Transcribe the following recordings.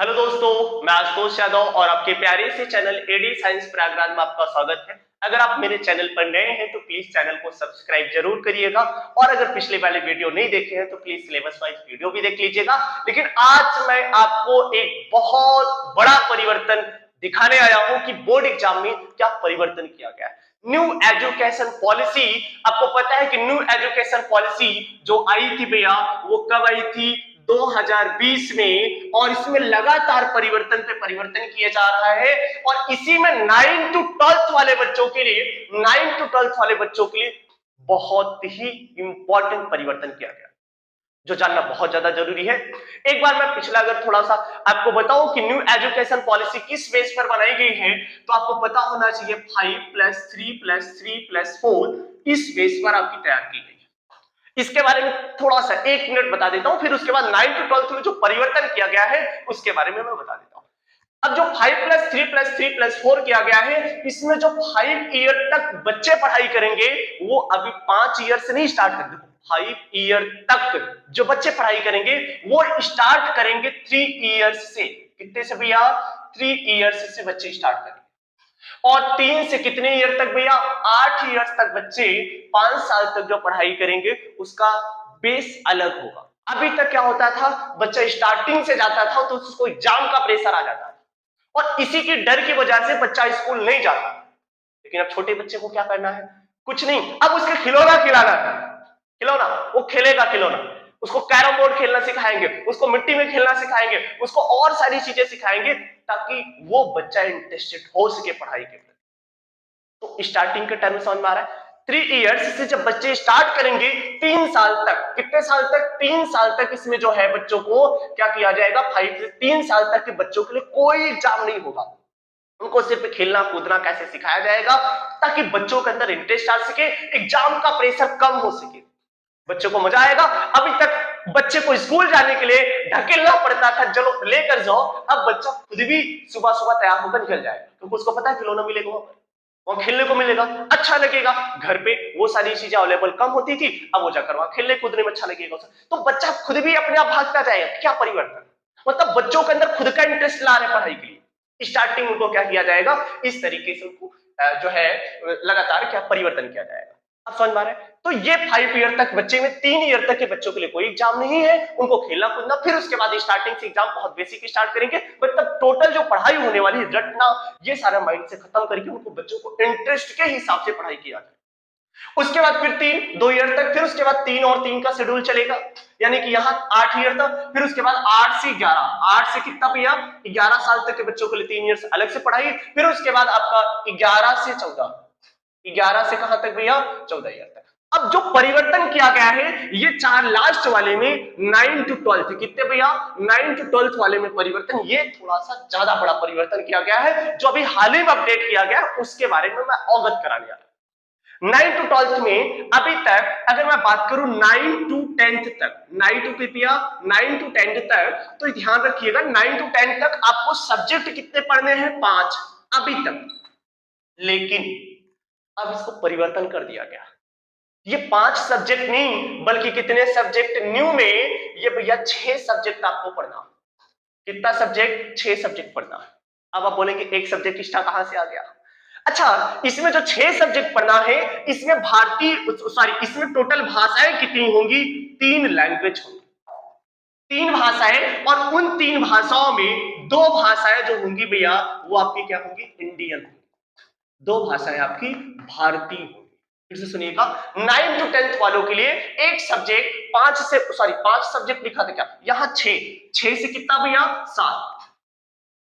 Hello दोस्तों, मैं आशुतोष यादव और आपके प्यारे से चैनल एडी साइंस प्रयागराज में आपका स्वागत है। अगर आप मेरे चैनल पर नए हैं तो प्लीज चैनल को सब्सक्राइब जरूर करिएगा और अगर पिछले वाले वीडियो नहीं देखे हैं तो प्लीज सिलेबस वाइज वीडियो भी देख लीजिएगा। लेकिन आज मैं आपको एक बहुत बड़ा परिवर्तन दिखाने आया हूं कि बोर्ड एग्जाम में क्या परिवर्तन किया गया है। न्यू एजुकेशन पॉलिसी, आपको पता है कि न्यू एजुकेशन पॉलिसी जो आई थी भैया, वो कब आई थी? 2020 में। और इसमें लगातार परिवर्तन पे परिवर्तन किया जा रहा है और इसी में 9 टू 12th वाले बच्चों के लिए 9 टू 12th वाले बच्चों के लिए बहुत ही इंपॉर्टेंट परिवर्तन किया गया, जो जानना बहुत ज्यादा जरूरी है। एक बार मैं पिछला अगर थोड़ा सा आपको बताऊं कि न्यू एजुकेशन पॉलिसी किस बेस पर बनाई गई है, तो आपको पता होना चाहिए 5+3+3+4 इस बेस पर आपकी तैयार की गई है। इसके बारे में थोड़ा सा 1 मिनट बता देता हूं, फिर उसके बाद 9 टू 12 में जो परिवर्तन किया गया है उसके बारे में मैं बता देता हूं। अब जो 5+3+3+4 किया गया है, इसमें जो 5 ईयर तक बच्चे पढ़ाई करेंगे वो अभी 5 ईयर से नहीं स्टार्ट करेंगे। 5 ईयर तक जो बच्चे पढ़ाई करेंगे वो स्टार्ट करेंगे 3 ईयर्स से। कितने से भैया? 3 ईयर्स से बच्चे स्टार्ट करेंगे। और 3 से कितने ईयर तक भैया? 8 ईयर्स तक बच्चे 5 साल तक जो पढ़ाई करेंगे उसका बेस अलग होगा। अभी तक क्या होता था, बच्चा स्टार्टिंग से जाता था तो उसको एग्जाम का प्रेशर आ जाता था और इसी की डर की वजह से बच्चा स्कूल नहीं जाता। लेकिन अब छोटे बच्चे को क्या करना है? कुछ नहीं, अब उसके खिलौना खिलाना है। खिलौना, वो खेलेगा खिलौना, उसको कैरम बोर्ड खेलना सिखाएंगे, उसको मिट्टी में खेलना सिखाएंगे, उसको और सारी चीजें सिखाएंगे ताकि वो बच्चा इंटरेस्टेड हो सके पढ़ाई के प्रति। तो स्टार्टिंग के टर्म समझ में आ रहा है? 3 इयर्स से जब बच्चे स्टार्ट करेंगे 3 साल तक, कितने साल तक? 3 साल तक इसमें जो है बच्चों को क्या किया जाएगा? 5 से 3 साल तक के बच्चों के लिए कोई एग्जाम नहीं होगा। उनको सिर्फ खेलना कूदना कैसे सिखाया जाएगा ताकि बच्चों के अंदर इंटरेस्ट आ सके, एग्जाम का प्रेशर कम हो सके, बच्चों को मजा आएगा। अभी तक बच्चे को स्कूल जाने के लिए ढकेलना पड़ता था, चलो लेकर जाओ। अब बच्चा खुद भी सुबह सुबह तैयार होकर निकल जाएगा क्योंकि उसको पता है खिलौना मिलेगा वहां पर, वहां खेलने को मिलेगा, अच्छा लगेगा। घर पे वो सारी चीजें अवेलेबल कम होती थी, अब वो जाकर वहां खेलने कूदने में अच्छा लगेगा उसे, तो बच्चा खुद भी अपने आप भागता जाएगा। क्या परिवर्तन! मतलब बच्चों के अंदर खुद का इंटरेस्ट ला रहे पढ़ाई के लिए। स्टार्टिंग उनको क्या किया जाएगा, इस तरीके से उनको जो है लगातार क्या परिवर्तन किया जाएगा। अब समझ में आ रहा है? तो ये 5 ईयर तक बच्चे में 3 ईयर तक के बच्चों के लिए कोई एग्जाम नहीं है, उनको खेलना कूदना, फिर उसके बाद स्टार्टिंग से एग्जाम बहुत बेसिक स्टार्ट करेंगे। मतलब टोटल जो पढ़ाई होने वाली है, रटना ये सारा माइंड से खत्म करके उनको बच्चों को इंटरेस्ट के हिसाब से पढ़ाई किया जाए। उसके बाद फिर 2 ईयर तक, फिर उसके बाद 3 और 3 का शेड्यूल चलेगा, यानी कि यहाँ 8 ईयर तक, फिर उसके बाद 8 से 11, 8 से कितना भैया? 11 साल तक के बच्चों के लिए 3 ईयर अलग से पढ़ाई, फिर उसके बाद आपका 11 से 14, 11 से कहां तक भैया? 14 ईयर तक। अब जो परिवर्तन किया गया है ये 4 लास्ट वाले में 9 टू 12, कितने भैया? 9 टू 12 वाले में परिवर्तन, ये थोड़ा सा ज्यादा बड़ा परिवर्तन किया गया है जो अभी हाल ही में अपडेट किया गया, उसके बारे में मैं अवगत कराने आ रहा हूं। 9 टू 12 में अभी तक अगर मैं बात करूं 9 टू 10th तक, 9 टू भैया 9 टू 10th तक, तो ध्यान रखिएगा 9 टू 10 तक आपको सब्जेक्ट कितने पढ़ने हैं? 5 अभी तक। लेकिन अब इसको परिवर्तन कर दिया गया, ये 5 सब्जेक्ट नहीं बल्कि कितने सब्जेक्ट न्यू में? ये भैया 6 सब्जेक्ट आपको पढ़ना। कितना सब्जेक्ट? 6 सब्जेक्ट पढ़ना। अब आप बोलेंगे एक सब्जेक्ट एक्स्ट्रा कहां से आ गया? अच्छा, इसमें जो 6 सब्जेक्ट पढ़ना है, इसमें इसमें टोटल भाषाएं कितनी होंगी? 3 लैंग्वेज होंगी, 3 भाषाएं, और उन 3 भाषाओं में 2 भाषाएं जो होंगी भैया वो आपकी क्या होंगी? इंडियन होंगी। 2 भाषाएं आपकी भारतीय होंगी। फिर से सुनिएगा, 9 टू 10th वालों के लिए एक सब्जेक्ट 5 सब्जेक्ट लिखा था क्या? यहां 6 से कितना भैया? 7।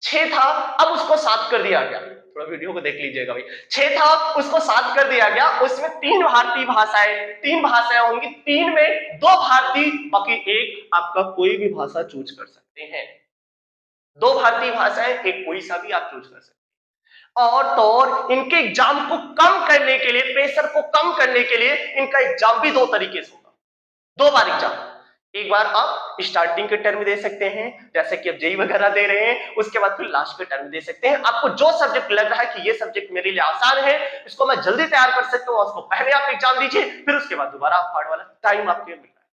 6 था, अब उसको 7 कर दिया गया। थोड़ा वीडियो को देख लीजिएगा भाई। 6 था, उसको 7 कर दिया गया। उसमें 3 भारतीय भाषाएं, 3 भाषाएं होंगी, 3 में 2 भारतीय, बाकी एक आपका कोई भी भाषा चूज कर सकते हैं। 2 भारतीय भाषाएं, एक कोई सा भी आप चूज कर सकते हैं। और तो और इनके एग्जाम को कम करने के लिए, प्रेशर को कम करने के लिए इनका एग्जाम भी 2 तरीके से होगा, 2 बार एग्जाम। एक बार आप स्टार्टिंग के टर्म दे सकते हैं जैसे कि अब जेई वगैरह दे रहे हैं, उसके बाद फिर लास्ट के टर्म दे सकते हैं। आपको जो सब्जेक्ट लग रहा है कि ये सब्जेक्ट मेरे लिए आसान है, इसको मैं जल्दी तैयार कर सकता हूं, उसको पहले आप एग्जाम दीजिए, फिर उसके बाद दोबारा आप हार्ड वाला टाइम आपके मिल रहा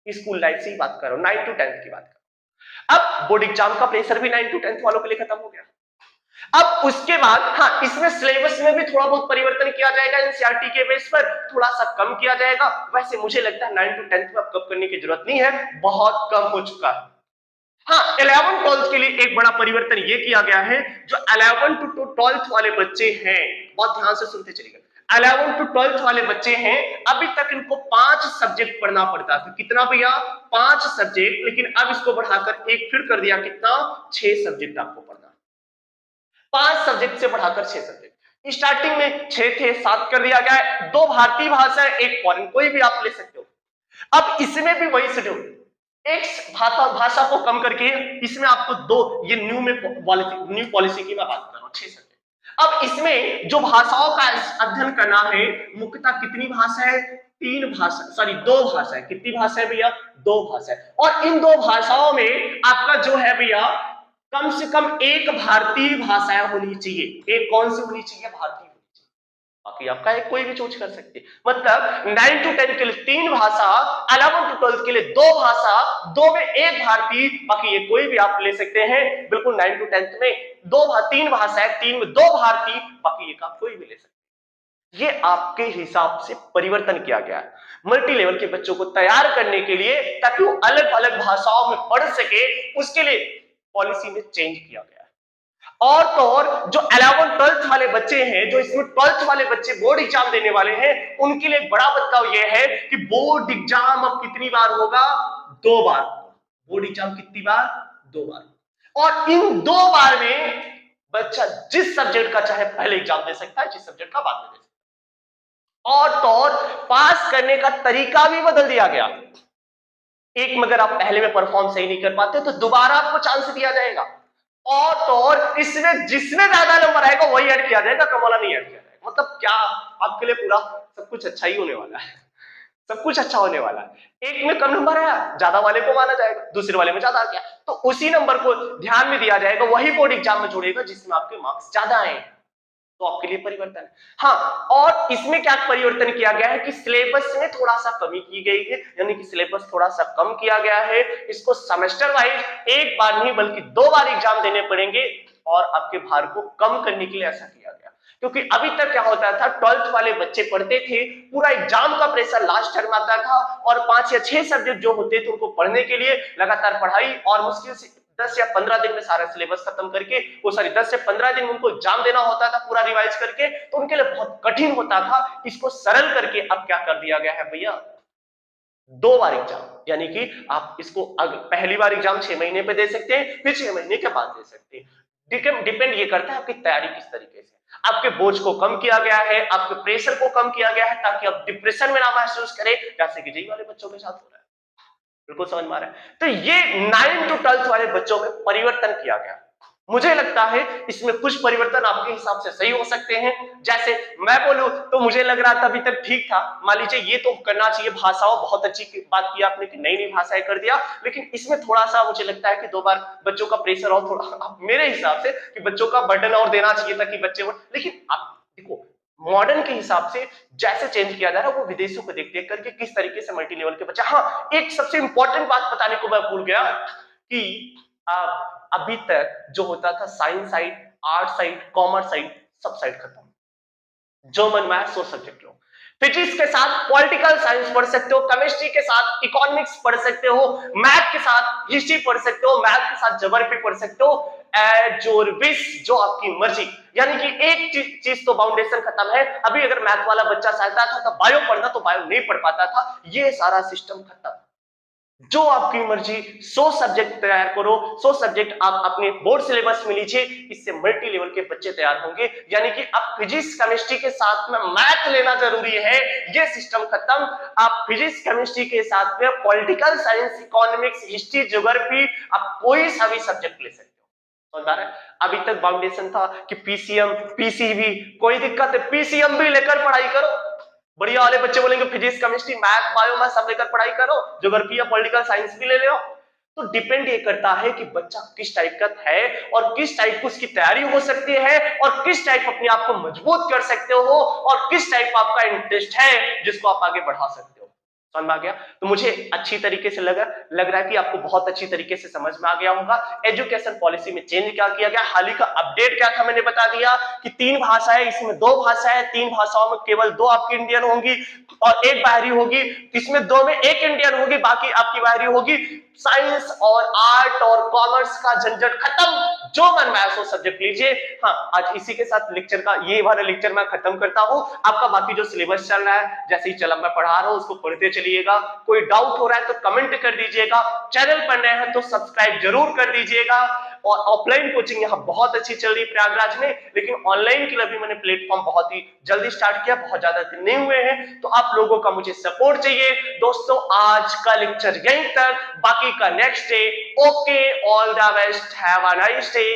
है। स्कूल लाइफ से ही बात कर रहा हूं, 9 टू 10 की बात कर रहा हूं। अब बोर्ड एग्जाम का प्रेशर भी 9 to 10 वालों के लिए खत्म हो गया। अब उसके बाद हाँ, इसमें सिलेबस में भी थोड़ा बहुत परिवर्तन किया जाएगा, एनसीईआरटी के बेस पर थोड़ा सा कम किया जाएगा। वैसे मुझे लगता है 9 to 10 में अब कम करने की जरूरत नहीं है, बहुत कम हो चुका है। हाँ, 11 12 के लिए एक बड़ा परिवर्तन ये किया गया है, जो 11 to 12 वाले बच्चे हैं, बहुत ध्यान से सुनते चलिएगा। 11 to 12 वाले बच्चे हैं, अभी तक इनको 5 सब्जेक्ट पढ़ना पड़ता था। कितना भैया? 5 सब्जेक्ट, लेकिन अब इसको बढ़ाकर एक फिर कर दिया, कितना? 6 सब्जेक्ट आपको पढ़ना। 5 सब्जेक्ट से बढ़ाकर 6 सब्जेक्ट। स्टार्टिंग में 6 थे, 7 कर दिया गया है। 2 भारतीय भाषा, एक फॉरेन, कोई भी आप ले सकते हो। अब इसमें भी वही शेड्यूल, एक भाषा को कम करके इसमें आपको 2, ये न्यू पॉलिसी की मैं बात कर रहा हूं, 6 सब्जेक्ट। अब इसमें जो भाषाओं का अध्ययन करना है, मुख्यतः कितनी भाषा है? 2 भाषा है। कितनी भाषा है भैया? 2 भाषा है। और इन 2 भाषाओं में आपका जो है भैया, कम से कम एक भारतीय भाषा होनी चाहिए। एक कौन सी होनी चाहिए? भारतीय। बाकी आपका एक कोई भी चूज कर सकते हैं। मतलब 9 to 10 के लिए 3 भाषा, 11 to 12 के लिए 2 भाषा, 2 में एक भारतीय, बाकी ये कोई भी आप ले सकते हैं। बिल्कुल 9 to 10 में 3 भाषा है, 3 में 2 भारतीय, बाकी एक आप कोई भी ले सकते हैं। ये आपके हिसाब से परिवर्तन किया गया है मल्टी लेवल के बच्चों को तैयार करने के लिए, ताकि वो अलग अलग भाषाओं में पढ़ सके, उसके लिए पॉलिसी में चेंज किया गया है। और तो और जो 11 12 वाले बच्चे हैं, जो इसमें 12 वाले बच्चे बोर्ड एग्जाम देने वाले हैं, उनके लिए बड़ा बदलाव यह है कि बोर्ड एग्जाम अब कितनी बार होगा? 2 बार। बोर्ड एग्जाम कितनी बार? 2 बार। और इन 2 बार में बच्चा जिस सब्जेक्ट का चाहे पहले एग्जाम दे सकता है, जिस सब्जेक्ट का बाद में दे सकता है। और तो और पास करने का तरीका भी बदल दिया गया। एक में अगर आप पहले में परफॉर्म सही नहीं कर पाते तो दोबारा आपको चांस दिया जाएगा। और तो और इसमें जिसमें ज्यादा नंबर आएगा वही ऐड किया जाएगा, कम वाला नहीं ऐड किया जाएगा। मतलब क्या आपके लिए पूरा सब कुछ अच्छा ही होने वाला है, सब कुछ अच्छा होने वाला है। एक में कम नंबर आया, ज्यादा वाले को माना जाएगा, दूसरे वाले में ज्यादा आ गया, तो उसी नंबर को ध्यान में दिया जाएगा, वही बोर्ड एग्जाम में जोड़ेगा जिसमें आपके मार्क्स ज्यादा आए। तो आपके लिए परिवर्तन है। हाँ, और इसमें क्या परिवर्तन किया गया है कि सिलेबस में थोड़ा सा कमी की गई है, यानी कि सिलेबस थोड़ा सा कम किया गया है। इसको सेमेस्टर वाइज एक बार नहीं बल्कि 2 बार एग्जाम देने पड़ेंगे, और आपके भार को कम करने के लिए ऐसा किया गया। क्योंकि अभी तक क्या होता था, 12th वाले बच्चे पढ़ते थे, पूरा एग्जाम का प्रेशर लास्ट टर्म आता था, और 5 या 6 सब्जेक्ट जो होते थे उनको पढ़ने के लिए लगातार पढ़ाई, और मुश्किल से 10 या 15 दिन में सारा सिलेबस खत्म करके, वो 10 से 15 दिन में उनको एग्जाम देना होता था पूरा रिवाइज करके, तो उनके लिए बहुत कठिन होता था। इसको सरल करके अब क्या कर दिया गया है भैया? 2 बार एग्जाम, यानी कि आप इसको पहली बार एग्जाम 6 महीने पे दे सकते हैं, फिर 6 महीने के बाद दे सकते हैं। डिपेंड ये करता है आपकी तैयारी किस तरीके से। आपके बोझ को कम किया गया है, आपके प्रेशर को कम किया गया है, ताकि आप डिप्रेशन में ना महसूस करें, जैसे कि जेईई वाले बच्चों के साथ हो रहा है। बिल्कुल समझ में आ रहा है। तो ये 9 to 12 वाले बच्चों में परिवर्तन किया गया। मुझे लगता है इसमें कुछ परिवर्तन आपके हिसाब से सही हो सकते हैं। जैसे मैं बोलूं तो मुझे लग रहा था अभी तक ठीक था, मान लीजिए ये तो करना चाहिए, भाषाओं बहुत अच्छी बात की आपने कि नई नई भाषाएं कर दिया, लेकिन इसमें थोड़ा सा मुझे लगता है कि 2 बार बच्चों का प्रेशर और थोड़ा, मेरे हिसाब से कि बच्चों का बर्डन और देना चाहिए ताकि बच्चे, लेकिन आप देखो मॉडर्न के हिसाब से जैसे चेंज किया जा रहा है, वो विदेशों को देख देख करके किस तरीके से मल्टी लेवल के बच्चे। हाँ, एक सबसे इंपॉर्टेंट बात बताने को मैं भूल गया कि अभी तक जो होता था science side, art side, commerce side, सब साइड खत्म, जो मन में आए सो सब्जेक्ट लो। फिजिक्स के साथ पॉलिटिकल साइंस पढ़ सकते हो, केमिस्ट्री के साथ इकोनॉमिक्स पढ़ सकते हो, मैथ के साथ हिस्ट्री पढ़ सकते हो, मैथ के साथ ज्योग्राफी पढ़ सकते हो, एज योर विश, जो आपकी मर्जी। यानी कि एक चीज तो बाउंडेशन खत्म है। अभी अगर मैथ वाला बच्चा चाहता था तो बायो पढ़ना, तो बायो नहीं पढ़ पाता था, ये सारा सिस्टम खत्म। जो आपकी मर्जी, 100 सब्जेक्ट तैयार करो, 100 सब्जेक्ट आप अपने बोर्ड सिलेबस में लीजिए, इससे मल्टी लेवल के बच्चे तैयार होंगे। यानी कि अब फिजिक्स केमिस्ट्री के साथ में मैथ लेना जरूरी है, ये सिस्टम खत्म। आप फिजिक्स केमिस्ट्री के साथ में political science, economics, history, geography, आप कोई सा भी सब्जेक्ट ले सकते हो। समझ आ रहा है? अभी तक बाउंडेशन था कि पीसीएम, पीसीबी, कोई दिक्कत है पीसीएम भी लेकर पढ़ाई करो। बढ़िया वाले बच्चे बोलेंगे फिजिक्स, केमिस्ट्री, मैथ, बायो में सब लेकर पढ़ाई करो, ज्योग्राफी या पॉलिटिकल साइंस भी ले लो। तो डिपेंड ये करता है कि बच्चा किस टाइप का है, और किस टाइप की उसकी तैयारी हो सकती है, और किस टाइप अपने आप को मजबूत कर सकते हो, और किस टाइप आपका इंटरेस्ट है जिसको आप आगे बढ़ा सकते हो। समझ में आ गया? तो मुझे अच्छी तरीके से लग रहा है कि आपको बहुत अच्छी तरीके से समझ में आ गया होगा। एजुकेशन पॉलिसी में चेंज क्या किया गया, हाल ही का अपडेट क्या था मैंने बता दिया कि 3 भाषाएं, इसमें 2 भाषाएं, 3 भाषाओं में केवल 2 आपकी इंडियन होंगी और 1 बाहरी होगी। इसमें 2 में 1 इंडियन होगी, बाकी आपकी बाहरी होगी। साइंस और आर्ट और कॉमर्स का झंझट खत्म, जो मन में आया सो सब्जेक्ट लीजिए। हाँ, आज इसी के साथ लेक्चर का ये वाला लेक्चर मैं खत्म करता हूं। आपका बाकी जो सिलेबस चल रहा है, जैसे ही चला मैं पढ़ा रहा हूं, उसको पढ़ते चलिएगा। कोई डाउट हो रहा है तो कमेंट कर दीजिएगा। चैनल पर नए हैं तो सब्सक्राइब जरूर कर दीजिएगा। और ऑफलाइन कोचिंग यहाँ बहुत अच्छी चल रही है प्रयागराज में, लेकिन ऑनलाइन के लिए भी मैंने प्लेटफॉर्म बहुत ही जल्दी स्टार्ट किया, बहुत ज्यादा दिन नहीं हुए हैं, तो आप लोगों का मुझे सपोर्ट चाहिए। दोस्तों, आज का लेक्चर यहीं तक, बाकी का next day. Okay, all the best, have a nice day.